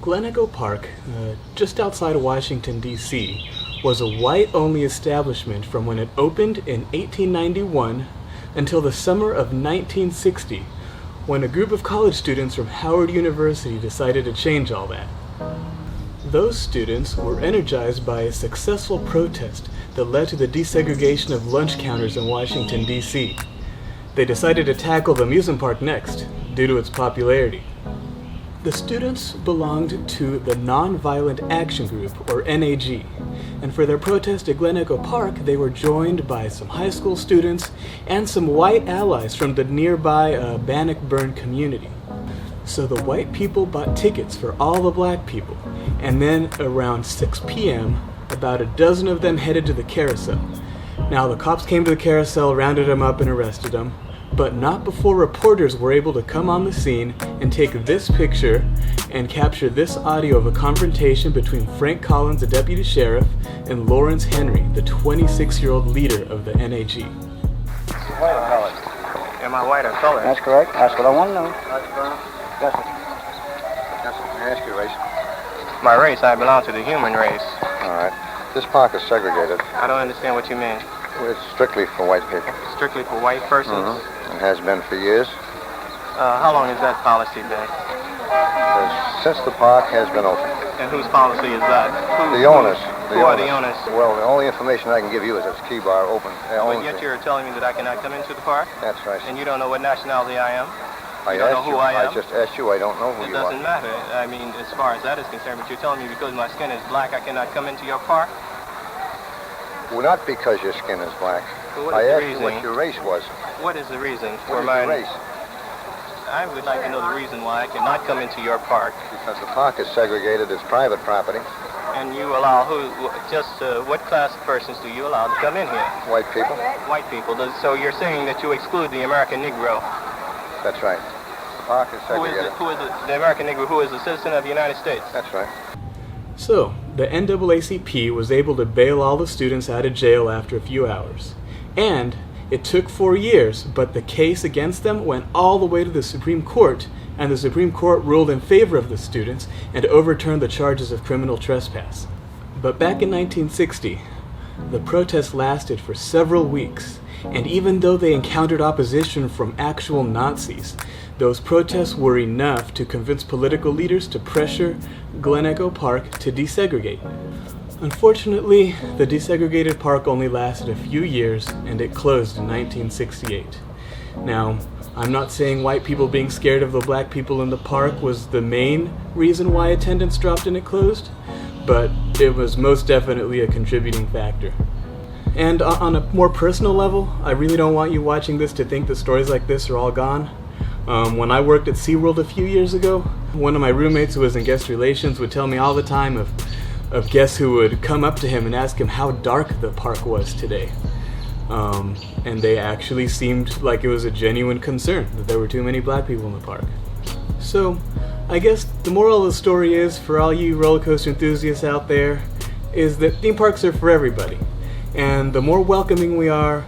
Glen Echo Park, just outside of Washington, D.C., was a white-only establishment from when it opened in 1891 until the summer of 1960, when a group of college students from Howard University decided to change all that. Those students were energized by a successful protest that led to the desegregation of lunch counters in Washington, D.C. They decided to tackle the amusement park next, due to its popularity. The students belonged to the Nonviolent Action Group, or NAG, and for their protest at Glen Echo Park, they were joined by some high school students and some white allies from the nearby Bannockburn community. So the white people bought tickets for all the black people, and then around 6 p.m., about a dozen of them headed to the Carousel. Now the cops came to the Carousel, rounded them up, and arrested them, but not before reporters were able to come on the scene and take this picture and capture this audio of a confrontation between Frank Collins, the deputy sheriff, and Lawrence Henry, the 26-year-old leader of the NAG. White or colored? Am I white or colored? That's correct. That's what I want to know. Yes, sir. Yes, sir. May I ask your race? My race, I belong to the human race. All right. This park is segregated. I don't understand what you mean. It's strictly for white people. Strictly for white persons? Mm-hmm. It has been for years. How long has that policy been? Since the park has been open. And whose policy is that? The owners. Who are the owners? Well, the only information I can give you is it's key bar open. But yet you're telling me that I cannot come into the park? That's right. And you don't know what nationality I am? I don't know who I am? I just asked you. I don't know who you are. It doesn't matter. I mean, as far as that is concerned, but you're telling me because my skin is black, I cannot come into your park? Well, not because your skin is black. I asked you what your race was. What is the reason for my race? I would like to know the reason why I cannot come into your park. Because the park is segregated as private property. And you allow what class of persons do you allow to come in here? White people. White people. So you're saying that you exclude the American Negro? That's right. The park is segregated. Who is the American Negro? Who is a citizen of the United States? That's right. So, the NAACP was able to bail all the students out of jail after a few hours. And it took 4 years, but the case against them went all the way to the Supreme Court, and the Supreme Court ruled in favor of the students and overturned the charges of criminal trespass. But back in 1960, the protests lasted for several weeks, and even though they encountered opposition from actual Nazis, those protests were enough to convince political leaders to pressure Glen Echo Park to desegregate. Unfortunately, the desegregated park only lasted a few years, and it closed in 1968. Now, I'm not saying white people being scared of the black people in the park was the main reason why attendance dropped and it closed, but it was most definitely a contributing factor. And on a more personal level, I really don't want you watching this to think that stories like this are all gone. When I worked at SeaWorld a few years ago, one of my roommates who was in guest relations would tell me all the time of guests who would come up to him and ask him how dark the park was today. And they actually seemed like it was a genuine concern that there were too many black people in the park. So, I guess the moral of the story is, for all you roller coaster enthusiasts out there, is that theme parks are for everybody. And the more welcoming we are,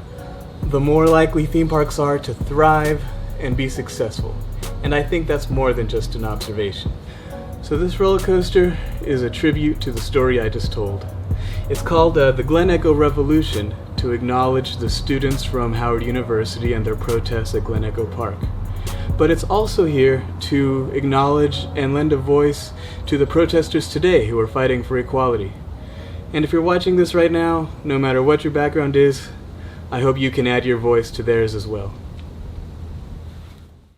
the more likely theme parks are to thrive and be successful. And I think that's more than just an observation. So this roller coaster is a tribute to the story I just told. It's called the Glen Echo Revolution, to acknowledge the students from Howard University and their protests at Glen Echo Park. But it's also here to acknowledge and lend a voice to the protesters today who are fighting for equality. And if you're watching this right now, no matter what your background is, I hope you can add your voice to theirs as well.